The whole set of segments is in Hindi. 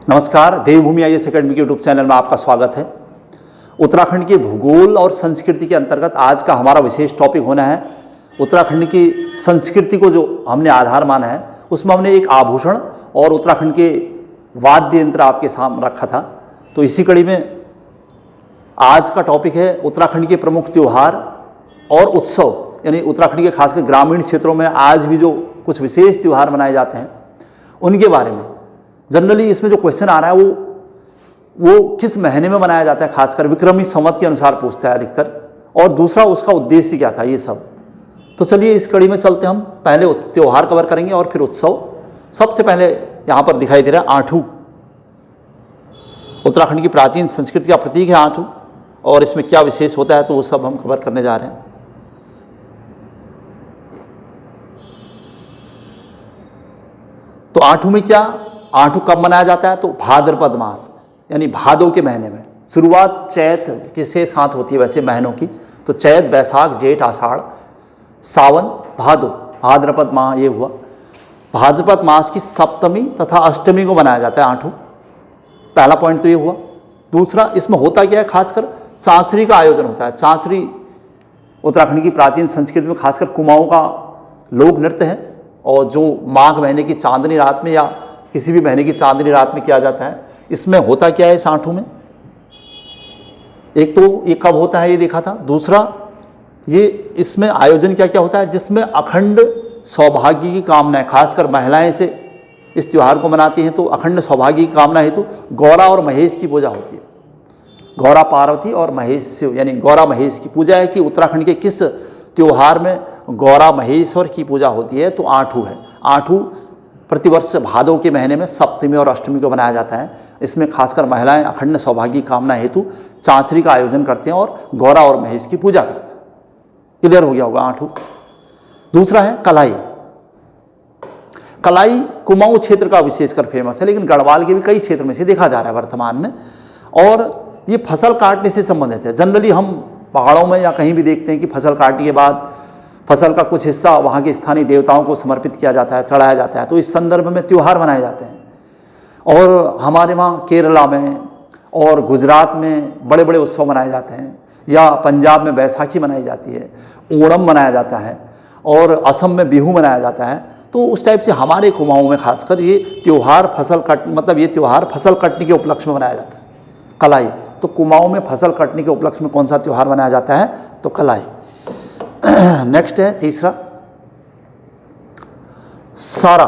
नमस्कार, देवभूमि आईएएस एकेडमी के यूट्यूब चैनल में आपका स्वागत है। उत्तराखंड के भूगोल और संस्कृति के अंतर्गत आज का हमारा विशेष टॉपिक होना है उत्तराखंड की संस्कृति को जो हमने आधार माना है, उसमें हमने एक आभूषण और उत्तराखंड के वाद्य यंत्र आपके सामने रखा था। तो इसी कड़ी में आज का टॉपिक है उत्तराखंड के प्रमुख त्यौहार और उत्सव, यानी उत्तराखंड के खासकर ग्रामीण क्षेत्रों में आज भी जो कुछ विशेष त्यौहार मनाए जाते हैं उनके बारे में। जनरली इसमें जो क्वेश्चन आ रहा है वो किस महीने में मनाया जाता है, खासकर विक्रमी संवत के अनुसार पूछता है अधिकतर, और दूसरा उसका उद्देश्य क्या था, ये सब। तो चलिए इस कड़ी में चलते हम। पहले त्यौहार कवर करेंगे और फिर उत्सव। सबसे पहले यहाँ पर दिखाई दे रहा है आठू। उत्तराखंड की प्राचीन संस्कृति का प्रतीक है आठू, और इसमें क्या विशेष होता है तो वो सब हम कवर करने जा रहे हैं। तो आठू में क्या, आठू कब मनाया जाता है तो भाद्रपद मास यानी भादो के महीने में। शुरुआत चैत के साथ होती है वैसे महीनों की, तो चैत, बैसाख, जेठ, आषाढ़, सावन, भादो, भाद्रपद माह ये हुआ। भाद्रपद मास की सप्तमी तथा अष्टमी को मनाया जाता है आठू। पहला पॉइंट तो ये हुआ। दूसरा, इसमें होता क्या है, खासकर चांचरी का आयोजन होता है। चांचरी उत्तराखंड की प्राचीन संस्कृति में खासकर कुमाऊं का लोक नृत्य है, और जो माघ महीने की चांदनी रात में या किसी भी महीने की चांदनी रात में किया जाता है। इसमें होता क्या है इस आठू में, एक तो ये कब होता है ये देखा था। दूसरा, ये इसमें आयोजन क्या क्या होता है जिसमें अखंड सौभाग्य की कामना है, खासकर महिलाएं से इस त्यौहार को मनाती हैं। तो अखंड सौभाग्य की कामना हेतु गौरा और महेश की पूजा होती है। गौरा पार्वती और महेश शिव, यानी गौरा महेश की पूजा है। कि उत्तराखंड के किस त्यौहार में गौरा महेश्वर की पूजा होती है तो आठू है। आठू प्रतिवर्ष भादो के महीने में सप्तमी और अष्टमी को मनाया जाता है। इसमें खासकर महिलाएं अखंड सौभाग्य की कामना हेतु चांचरी का आयोजन करते हैं और गौरा और महेश की पूजा करते हैं। क्लियर हो गया होगा आठू। दूसरा है कलाई। कलाई कुमाऊं क्षेत्र का विशेषकर फेमस है, लेकिन गढ़वाल के भी कई क्षेत्र में से देखा जा रहा है वर्तमान में। और ये फसल काटने से संबंधित है। जनरली हम पहाड़ों में या कहीं भी देखते हैं कि फसल काटने के बाद फसल का कुछ हिस्सा वहाँ के स्थानीय देवताओं को समर्पित किया जाता है, चढ़ाया जाता है। तो इस संदर्भ में त्यौहार मनाए जाते हैं। और हमारे वहाँ केरला में और गुजरात में बड़े बड़े उत्सव मनाए जाते हैं, या पंजाब में बैसाखी मनाई जाती है, ओणम मनाया जाता है, और असम में बिहू मनाया जाता है। तो उस टाइप से हमारे कुमाऊं में खासकर ये त्यौहार ये त्यौहार फसल कटने के उपलक्ष्य में मनाया जाता है। कलाई, तो कुमाऊं में फसल कटने के उपलक्ष्य में कौन सा त्यौहार मनाया जाता है तो कलाई। नेक्स्ट है तीसरा सारा।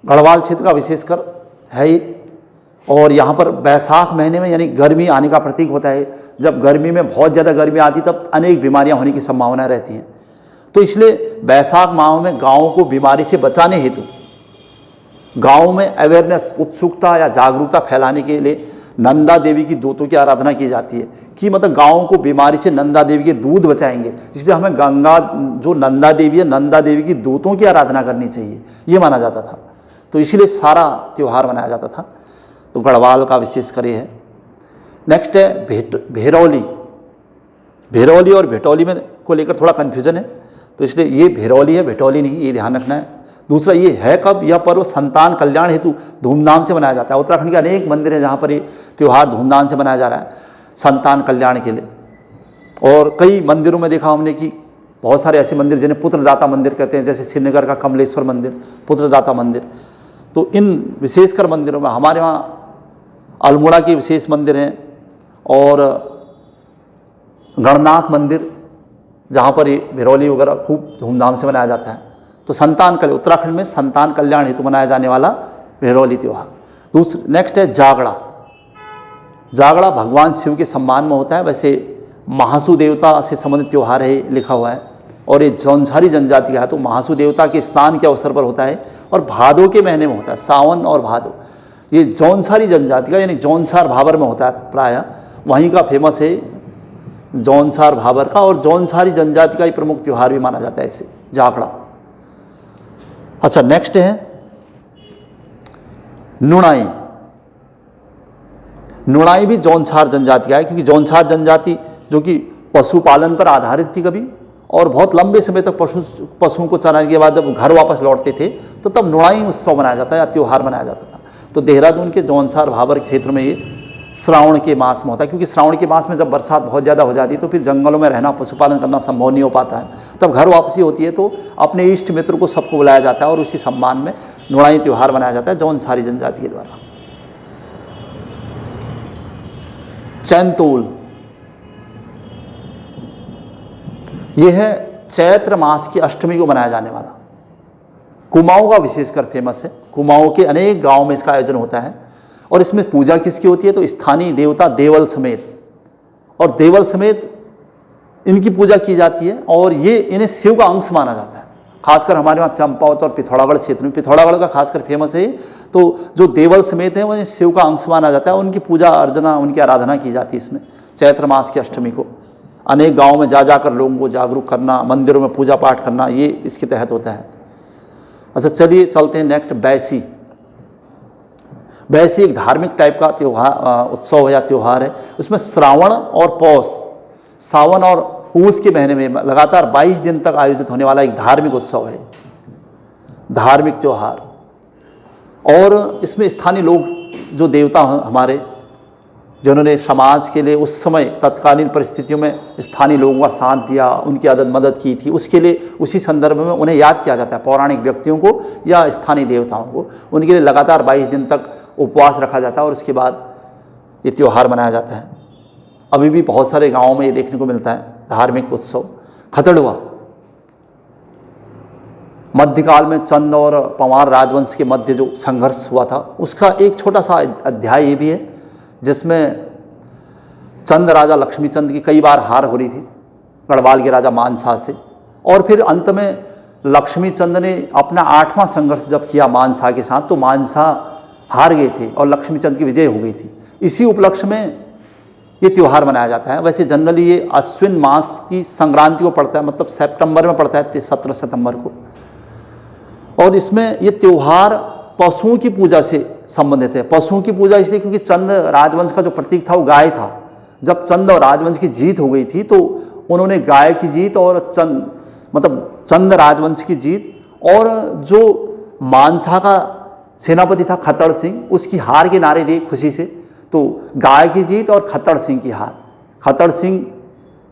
गढ़वाल क्षेत्र का विशेषकर है ये, और यहाँ पर बैसाख महीने में यानी गर्मी आने का प्रतीक होता है। जब गर्मी में बहुत ज़्यादा गर्मी आती तब अनेक बीमारियाँ होने की संभावना रहती हैं। तो इसलिए बैसाख माह में गाँव को बीमारी से बचाने हेतु गाँव में अवेयरनेस, उत्सुकता या जागरूकता फैलाने के लिए नंदा देवी की दूतों की आराधना की जाती है। कि मतलब गाँव को बीमारी से नंदा देवी के दूध बचाएंगे, इसलिए हमें जो नंदा देवी है, नंदा देवी की दूतों की आराधना करनी चाहिए, ये माना जाता था। तो इसीलिए सारा त्यौहार मनाया जाता था। तो गढ़वाल का विशेषकर ये है। नेक्स्ट है भेरौली। भेरौली और भेटौली में को लेकर थोड़ा कन्फ्यूजन है, तो इसलिए ये भेरौली है, भेटौली नहीं, ये ध्यान रखना है। दूसरा, ये है कब, यह पर्व संतान कल्याण हेतु धूमधाम से मनाया जाता है। उत्तराखंड के अनेक मंदिर हैं जहाँ पर ये त्यौहार धूमधाम से मनाया जा रहा है संतान कल्याण के लिए। और कई मंदिरों में देखा हमने कि बहुत सारे ऐसे मंदिर जिन्हें पुत्रदाता मंदिर कहते हैं, जैसे श्रीनगर का कमलेश्वर मंदिर पुत्रदाता मंदिर। तो इन विशेषकर मंदिरों में हमारे वहाँ अल्मोड़ा के विशेष मंदिर हैं, और गणनाथ मंदिर जहाँ पर ये भेरौली वगैरह खूब धूमधाम से मनाया जाता है। तो उत्तराखंड में संतान कल्याण हेतु मनाया जाने वाला भेरौली त्यौहार। नेक्स्ट है जागड़ा। जागड़ा भगवान शिव के सम्मान में होता है। वैसे महासु देवता से संबंधित त्यौहार है लिखा हुआ है, और ये जौनसारी जनजाति का है। तो महासु देवता के स्नान के अवसर पर होता है, और भादो के महीने में होता है, सावन और भादो। ये जौनसारी जनजाति का यानी जौनसार भाबर में होता है, प्रायः वहीं का फेमस है जौनसार भाबर का, और जौनसारी जनजाति का ही प्रमुख त्यौहार भी माना जाता है इसे, जागड़ा। अच्छा, नेक्स्ट है नुणाई। नुणाई भी जौनसार जनजाति का है, क्योंकि जौनसार जनजाति जो कि पशुपालन पर आधारित थी कभी, और बहुत लंबे समय तक पशुओं को चराने के बाद जब घर वापस लौटते थे तो तब नुणाई उत्सव मनाया जाता है या त्यौहार मनाया जाता था। तो देहरादून के जौनसार भाबर क्षेत्र में ये श्रावण के मास में होता है, क्योंकि श्रावण के मास में जब बरसात बहुत ज़्यादा हो जाती है तो फिर जंगलों में रहना, पशुपालन करना संभव नहीं हो पाता है। तब घर वापसी होती है तो अपने इष्ट मित्र को सबको बुलाया जाता है और उसी सम्मान में नुड़ाई त्यौहार मनाया जाता है जौनसारी जनजाति के द्वारा। चैनतोल, यह है चैत्र मास की अष्टमी को मनाया जाने वाला। कुमाऊं का विशेषकर फेमस है। कुमाऊं के अनेक गांवों में इसका आयोजन होता है और इसमें पूजा किसकी होती है तो स्थानीय देवता देवल समेत, और देवल समेत इनकी पूजा की जाती है और ये इन्हें शिव का अंश माना जाता है। खासकर हमारे वहाँ चंपावत और पिथौरागढ़ क्षेत्र में, पिथौरागढ़ का खासकर फेमस है, तो जो देवल समेत हैं वो शिव का अंश माना जाता है। उनकी पूजा अर्चना, उनकी आराधना की जाती है इसमें चैत्र मास की अष्टमी को। अनेक गाँव में जा जाकर लोगों को जागरूक करना, मंदिरों में पूजा पाठ करना, ये इसके तहत होता है। अच्छा चलिए चलते हैं नेक्स्ट, बैसी। बैसी एक धार्मिक टाइप का त्योहार, उत्सव या त्यौहार है। उसमें श्रावण और पौष, सावन और पूस के महीने में लगातार 22 दिन तक आयोजित होने वाला एक धार्मिक उत्सव है, धार्मिक त्यौहार। और इसमें स्थानीय लोग जो देवता हमारे, जिन्होंने समाज के लिए उस समय तत्कालीन परिस्थितियों में स्थानीय लोगों का साथ दिया, उनकी मदद की थी, उसके लिए उसी संदर्भ में उन्हें याद किया जाता है। पौराणिक व्यक्तियों को या स्थानीय देवताओं को, उनके लिए लगातार 22 दिन तक उपवास रखा जाता है और उसके बाद ये त्यौहार मनाया जाता है। अभी भी बहुत सारे गाँवों में ये देखने को मिलता है धार्मिक उत्सव। खतड़ुआ, मध्यकाल में चंद और पंवार राजवंश के मध्य जो संघर्ष हुआ था उसका एक छोटा सा अध्याय ये भी है, जिसमें चंद राजा लक्ष्मीचंद की कई बार हार हो रही थी गढ़वाल के राजा मानसा से, और फिर अंत में लक्ष्मीचंद ने अपना 8वां संघर्ष जब किया मानसा के साथ तो मानसा हार गए थे और लक्ष्मीचंद की विजय हो गई थी। इसी उपलक्ष्य में ये त्यौहार मनाया जाता है। वैसे जनरली ये अश्विन मास की संक्रांति को पड़ता है, मतलब सितंबर में पड़ता है, 17 सितंबर को। और इसमें ये त्यौहार पशुओं की पूजा से संबंधित है। पशुओं की पूजा इसलिए क्योंकि चंद राजवंश का जो प्रतीक था वो गाय था। जब चंद और राजवंश की जीत हो गई थी तो उन्होंने गाय की जीत और चंद राजवंश की जीत, और जो मानसा का सेनापति था खत्तर सिंह, उसकी हार के नारे दिए खुशी से। तो गाय की जीत और खत्तर सिंह की हार। खत्तर सिंह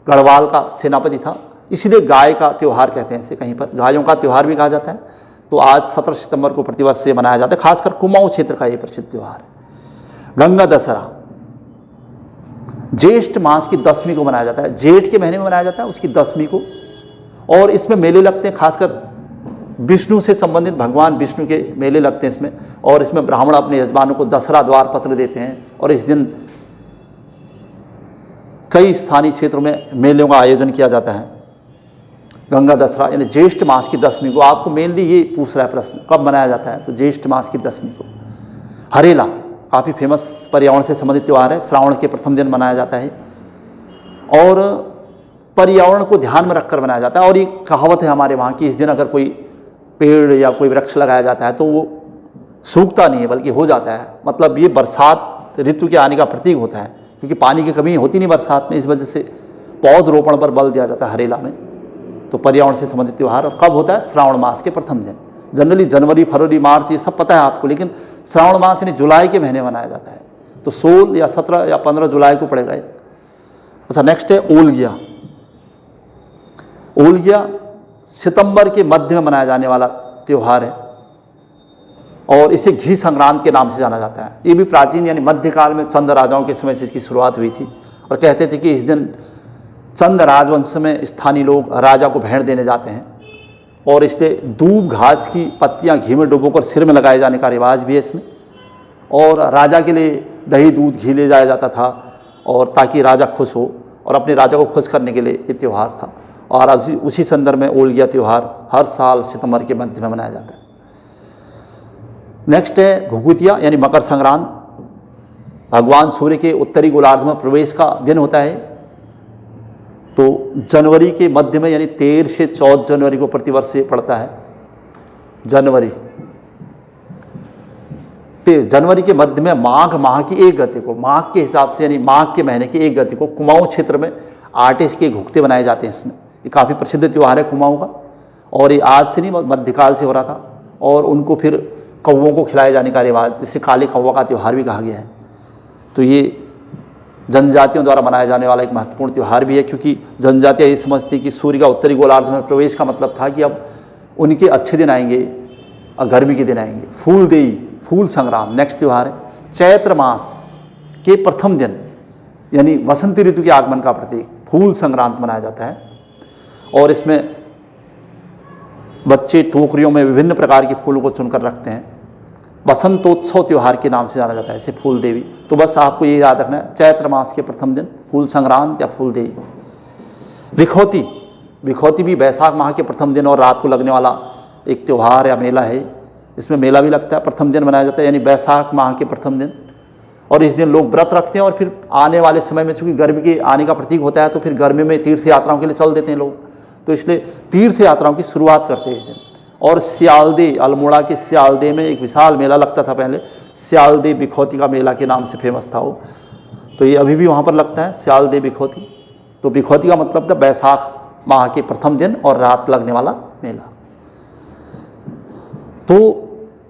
गढ़वाल का सेनापति था, इसलिए गाय का त्यौहार कहते हैं इसे, कहीं पर गायों का त्यौहार भी कहा जाता है। तो आज 17 सितंबर को प्रतिवर्ष से मनाया जाता है, खासकर कुमाऊं क्षेत्र का ये प्रसिद्ध त्यौहार है। गंगा दशहरा ज्येष्ठ मास की 10वीं को मनाया जाता है, जेठ के महीने में मनाया जाता है उसकी 10वीं को। और इसमें मेले लगते हैं, खासकर विष्णु से संबंधित भगवान विष्णु के मेले लगते हैं इसमें। और इसमें ब्राह्मण अपने यजमानों को दशहरा द्वार पत्र देते हैं और इस दिन कई स्थानीय क्षेत्रों में मेलों का आयोजन किया जाता है। गंगा दशहरा यानी ज्येष्ठ मास की 10वीं को। आपको मेनली ये पूछ रहा है प्रश्न, कब मनाया जाता है, तो ज्येष्ठ मास की 10वीं को। हरेला काफ़ी फेमस पर्यावरण से संबंधित त्यौहार है, श्रावण के प्रथम दिन मनाया जाता है और पर्यावरण को ध्यान में रखकर मनाया जाता है। और ये कहावत है हमारे वहाँ की, इस दिन अगर कोई पेड़ या कोई वृक्ष लगाया जाता है तो वो सूखता नहीं है बल्कि हो जाता है। मतलब ये बरसात ऋतु के आने का प्रतीक होता है, क्योंकि पानी की कमी होती नहीं बरसात में, इस वजह से पौधरोपण पर बल दिया जाता है हरेला में। तो पर्यावरण से संबंधित त्यौहार। और कब होता है, श्रावण मास के प्रथम दिन। जनरली जनवरी, फरवरी, मार्च ये सब पता है आपको, लेकिन श्रावण मास यानी जुलाई के महीने मनाया जाता है। तो 16 या 17 या 15 जुलाई को पड़ेगा। अच्छा नेक्स्ट है ओलगिया। ओलगिया सितंबर के मध्य में मनाया जाने वाला त्यौहार है और इसे घी संक्रांत के नाम से जाना जाता है। ये भी प्राचीन यानी मध्यकाल में चंद राजाओं के समय से इसकी शुरुआत हुई थी और कहते थे कि इस दिन चंद राजवंश में स्थानीय लोग राजा को भेंट देने जाते हैं और इसलिए दूब घास की पत्तियां घी में डुबोकर सिर में लगाए जाने का रिवाज भी है इसमें। और राजा के लिए दही दूध घी ले जाया जाता था और ताकि राजा खुश हो, और अपने राजा को खुश करने के लिए ये त्यौहार था। और उसी संदर्भ में ओलगिया त्यौहार हर साल सितंबर के मध्य में मनाया जाता है। नेक्स्ट है घुघुतिया यानी मकर संक्रांत। भगवान सूर्य के उत्तरी गोलार्ध में प्रवेश का दिन होता है। तो जनवरी के मध्य में यानी 13 से 14 जनवरी को प्रतिवर्ष ये पड़ता है। जनवरी के मध्य में माघ माह की एक गति को, माघ के हिसाब से यानी माघ के महीने की एक गति को कुमाऊं क्षेत्र में आटे के घुघते बनाए जाते हैं। इसमें ये काफ़ी प्रसिद्ध त्यौहार है कुमाऊं का, और ये आज से नहीं मध्यकाल से हो रहा था। और उनको फिर कौवों को खिलाए जाने का रिवाज, जिसे काले कौवा का त्यौहार भी कहा गया है। तो ये जनजातियों द्वारा मनाया जाने वाला एक महत्वपूर्ण त्यौहार भी है, क्योंकि जनजातियाँ ये समझती कि सूर्य का उत्तरी गोलार्ध में प्रवेश का मतलब था कि अब उनके अच्छे दिन आएंगे और गर्मी के दिन आएंगे। फूलदेई, फूल संग्राम नेक्स्ट त्यौहार है। चैत्र मास के प्रथम दिन यानी वसंत ऋतु के आगमन का प्रतीक फूल संक्रांत मनाया जाता है, और इसमें बच्चे टोकरियों में विभिन्न प्रकार के फूलों को चुनकर रखते हैं। बसंतोत्सव त्यौहार के नाम से जाना जाता है इसे, फूल देवी। तो बस आपको ये याद रखना है, चैत्र मास के प्रथम दिन फूल संक्रांत या फूल देवी। विखौती, विखौती भी बैसाख माह के प्रथम दिन और रात को लगने वाला एक त्यौहार या मेला है। इसमें मेला भी लगता है, प्रथम दिन मनाया जाता है यानी बैसाख माह के प्रथम दिन, और इस दिन लोग व्रत रखते हैं। और फिर आने वाले समय में चूँकि गर्मी के आने का प्रतीक होता है, तो फिर गर्मी में तीर्थ यात्राओं के लिए चल देते हैं लोग, तो इसलिए तीर्थ यात्राओं की शुरुआत करते हैं इस दिन। और सियालदे, अल्मोड़ा के सियालदे में एक विशाल मेला लगता था पहले, सियालदे बिखौती का मेला के नाम से फेमस था वो, तो ये अभी भी वहाँ पर लगता है, सियालदे बिखौती। तो बिखौती का मतलब था बैसाख माह के प्रथम दिन और रात लगने वाला मेला। तो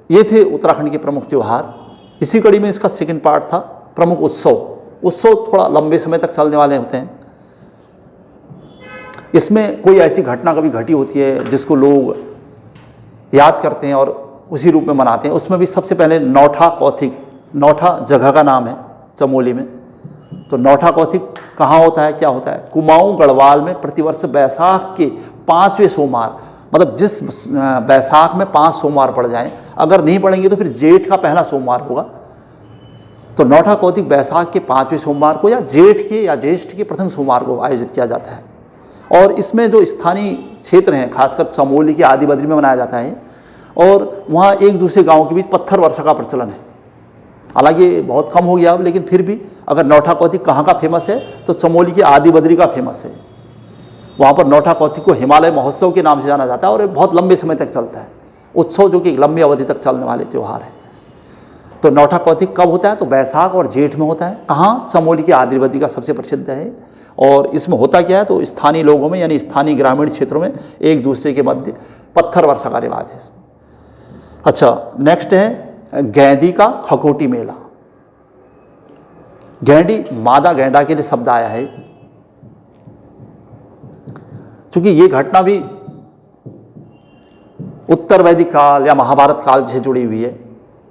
ये थे उत्तराखंड के प्रमुख त्यौहार। इसी कड़ी में इसका सेकंड पार्ट था प्रमुख उत्सव। उत्सव थोड़ा लंबे समय तक चलने वाले होते हैं। इसमें कोई ऐसी घटना कभी घटी होती है जिसको लोग याद करते हैं और उसी रूप में मनाते हैं। उसमें भी सबसे पहले नौठा कौथिग, नौठा जगह का नाम है चमोली में। तो नौठा कौथिग कहाँ होता है, क्या होता है? कुमाऊं गढ़वाल में प्रतिवर्ष बैसाख के 5वें सोमवार, मतलब जिस बैसाख में 5 सोमवार पड़ जाएं, अगर नहीं पड़ेंगे तो फिर जेठ का पहला सोमवार होगा। तो नौठा कौथिग बैसाख के 5वें सोमवार को या जेठ के या ज्येष्ठ के प्रथम सोमवार को आयोजित किया जाता है। और इसमें जो स्थानीय क्षेत्र हैं, खासकर चमोली के आदि बद्री में मनाया जाता है, और वहाँ एक दूसरे गाँव के बीच पत्थर वर्षा का प्रचलन है। हालांकि बहुत कम हो गया अब, लेकिन फिर भी अगर नौठा कौथिग कहाँ का फेमस है तो चमोली के आदि बद्री का फेमस है। वहाँ पर नौठा कौथिग को हिमालय महोत्सव के नाम से जाना जाता है, और बहुत लंबे समय तक चलता है उत्सव, जो कि एक लंबी अवधि तक चलने वाले त्यौहार है। तो नौठा कौथिग कब होता है? तो बैसाख और जेठ में होता है। कहाँ? चमोली की आदि बद्री का सबसे प्रसिद्ध है। और इसमें होता क्या है, तो स्थानीय लोगों में यानी स्थानीय ग्रामीण क्षेत्रों में एक दूसरे के मध्य पत्थर वर्षा का रिवाज है इसमें। अच्छा, नेक्स्ट है गैंदी का खकोटी मेला। गैंडी मादा गैंडा के लिए शब्द आया है, क्योंकि ये घटना भी उत्तर वैदिक काल या महाभारत काल से जुड़ी हुई है।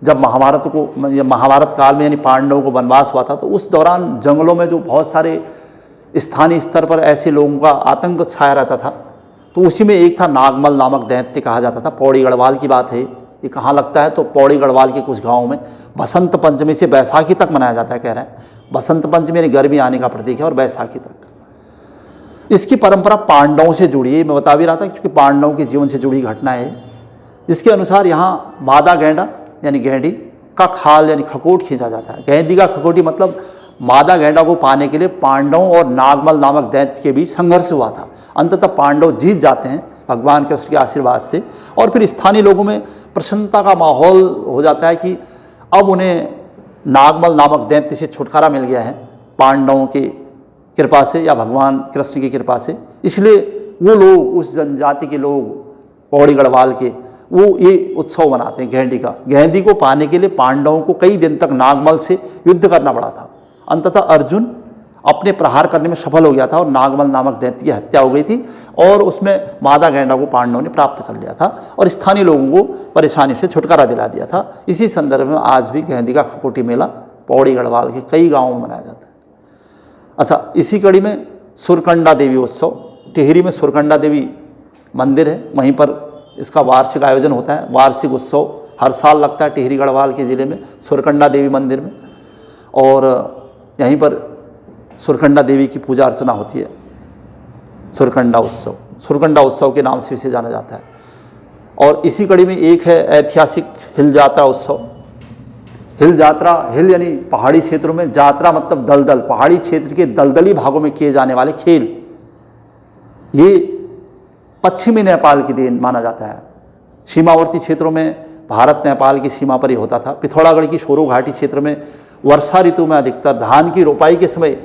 जब महाभारत काल में यानी पांडवों को वनवास हुआ था, तो उस दौरान जंगलों में जो बहुत सारे स्थानीय स्तर पर ऐसे लोगों का आतंक छाया रहता था, तो उसी में एक था नागमल नामक दैत्य कहा जाता था। पौड़ी गढ़वाल की बात है। ये कहाँ लगता है? तो पौड़ी गढ़वाल के कुछ गाँवों में बसंत पंचमी से बैसाखी तक मनाया जाता है, कह रहे हैं। बसंत पंचमी यानी गर्मी आने का प्रतीक है, और बैसाखी तक। इसकी परंपरा पांडवों से जुड़ी है, मैं बता भी रहा था, क्योंकि पांडवों के जीवन से जुड़ी घटना है। इसके अनुसार यहाँ मादा गैंडा यानी गैंडी का खाल यानी खकोट खींचा जाता है। गैंडी का खकोटी मतलब मादा गैंडा को पाने के लिए पांडवों और नागमल नामक दैत्य के बीच संघर्ष हुआ था। अंततः पांडव जीत जाते हैं भगवान कृष्ण के आशीर्वाद से, और फिर स्थानीय लोगों में प्रसन्नता का माहौल हो जाता है कि अब उन्हें नागमल नामक दैत्य से छुटकारा मिल गया है पांडवों की कृपा से या भगवान कृष्ण की कृपा से। इसलिए वो लोग, उस जनजाति के लोग पौड़ी गढ़वाल के, वो ये उत्सव मनाते हैं गैंडी का। गैंडी को पाने के लिए पांडवों को कई दिन तक नागमल से युद्ध करना पड़ा था। अंततः अर्जुन अपने प्रहार करने में सफल हो गया था, और नागमल नामक दैत्य की हत्या हो गई थी, और उसमें मादा गैंडा को पांडवों ने प्राप्त कर लिया था, और स्थानीय लोगों को परेशानी से छुटकारा दिला दिया था। इसी संदर्भ में आज भी गैंडी का खकोटी मेला पौड़ी गढ़वाल के कई गाँवों में मनाया जाता है। अच्छा, इसी कड़ी में सुरकंडा देवी उत्सव। टिहरी में सुरकंडा देवी मंदिर है, वहीं पर इसका वार्षिक आयोजन होता है। वार्षिक उत्सव हर साल लगता है टिहरी गढ़वाल के ज़िले में सुरकंडा देवी मंदिर में, और यहीं पर सुरकंडा देवी की पूजा अर्चना होती है। सुरकंडा उत्सव के नाम से इसे जाना जाता है। और इसी कड़ी में एक है ऐतिहासिक हिल यात्रा उत्सव। हिल यात्रा, हिल यानी पहाड़ी क्षेत्रों में, यात्रा मतलब दलदल, पहाड़ी क्षेत्र के दलदली भागों में किए जाने वाले खेल। ये पश्चिमी नेपाल की देन माना जाता है। सीमावर्ती क्षेत्रों में भारत नेपाल की सीमा पर ही होता था। पिथौरागढ़ की सोरो घाटी क्षेत्र में वर्षा ऋतु में अधिकतर धान की रोपाई के समय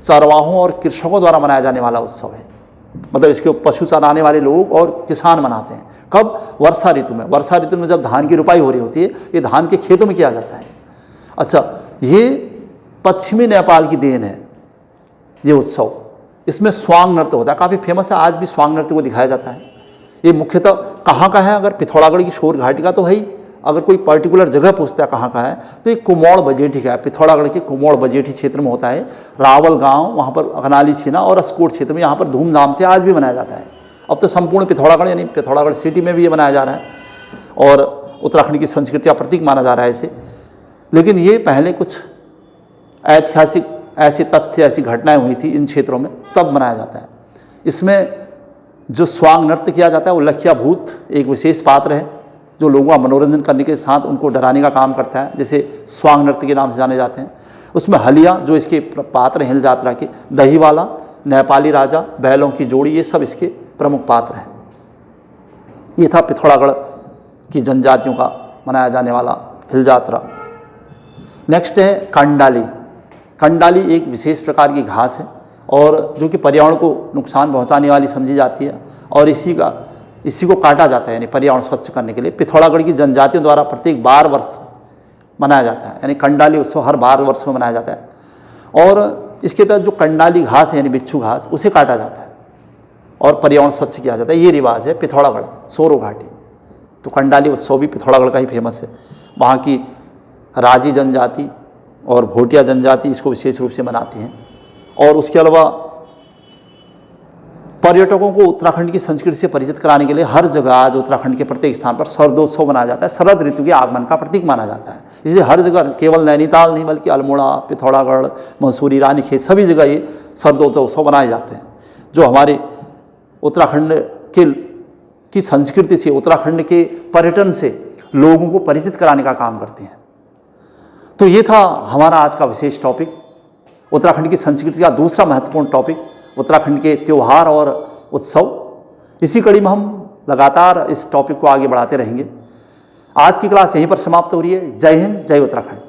चरवाहों और कृषकों द्वारा मनाया जाने वाला उत्सव है। मतलब इसके पशु चराने वाले लोग और किसान मनाते हैं। कब? वर्षा ऋतु में। वर्षा ऋतु में जब धान की रुपाई हो रही होती है, ये धान के खेतों में किया जाता है। अच्छा, ये पश्चिमी नेपाल की देन है ये उत्सव। इसमें स्वांग नृत्य होता है, काफ़ी फेमस है, आज भी स्वांग नृत्य को दिखाया जाता है। ये मुख्यतः कहाँ का है? अगर पिथौरागढ़ की शोर घाटी का तो है ही, अगर कोई पर्टिकुलर जगह पूछता है कहाँ का है तो ये कुमौड़ बजेठी का है। पिथौरागढ़ के कुमौड़ बजेठी क्षेत्र में होता है। रावल गांव, वहाँ पर अगनाली छीना और अस्कोट क्षेत्र में यहाँ पर धूमधाम से आज भी मनाया जाता है। अब तो संपूर्ण पिथौरागढ़ यानी पिथौरागढ़ सिटी में भी ये मनाया जा रहा है और उत्तराखंड की संस्कृति का प्रतीक माना जा रहा है इसे। लेकिन ये पहले कुछ ऐतिहासिक ऐसे तथ्य, ऐसी घटनाएं हुई थी इन क्षेत्रों में, तब मनाया जाता है। इसमें जो स्वांग नृत्य किया जाता है वो लखिया भूत एक विशेष पात्र है जो लोगों का मनोरंजन करने के साथ उनको डराने का काम करता है, जैसे स्वांग नृत्य के नाम से जाने जाते हैं। उसमें हलिया जो इसके पात्र हैं हिल यात्रा के, दहीवाला, नेपाली राजा, बैलों की जोड़ी, ये सब इसके प्रमुख पात्र हैं। ये था पिथौरागढ़ की जनजातियों का मनाया जाने वाला हिल यात्रा। नेक्स्ट है कंडाली। कंडाली एक विशेष प्रकार की घास है और जो कि पर्यावरण को नुकसान पहुंचाने वाली समझी जाती है और इसी को काटा जाता है यानी पर्यावरण स्वच्छ करने के लिए। पिथौरागढ़ की जनजातियों द्वारा प्रत्येक 12 वर्ष मनाया जाता है, यानी कंडाली उत्सव हर 12 वर्ष में मनाया जाता है। और इसके तहत जो कंडाली घास है यानी बिच्छू घास, उसे काटा जाता है और पर्यावरण स्वच्छ किया जाता है। ये रिवाज है पिथौरागढ़ सोरो घाटी। तो कंडाली उत्सव भी पिथौरागढ़ का ही फेमस है। वहाँ की राजी जनजाति और भोटिया जनजाति इसको विशेष रूप से मनाती हैं। और उसके अलावा पर्यटकों को उत्तराखंड की संस्कृति से परिचित कराने के लिए हर जगह आज उत्तराखंड के प्रत्येक स्थान पर शरदोत्सव मनाया जाता है। शरद ऋतु के आगमन का प्रतीक माना जाता है। इसलिए हर जगह, केवल नैनीताल नहीं बल्कि अल्मोड़ा, पिथौरागढ़, मसूरी, रानीखेत, सभी जगह ये शरदोत्सव मनाए जाते हैं, जो हमारे उत्तराखंड की संस्कृति से, उत्तराखंड के पर्यटन से लोगों को परिचित कराने का काम करते हैं। तो ये था हमारा आज का विशेष टॉपिक, उत्तराखंड की संस्कृति का दूसरा महत्वपूर्ण टॉपिक, उत्तराखंड के त्यौहार और उत्सव। इसी कड़ी में हम लगातार इस टॉपिक को आगे बढ़ाते रहेंगे। आज की क्लास यहीं पर समाप्त हो रही है। जय हिंद, जय उत्तराखंड।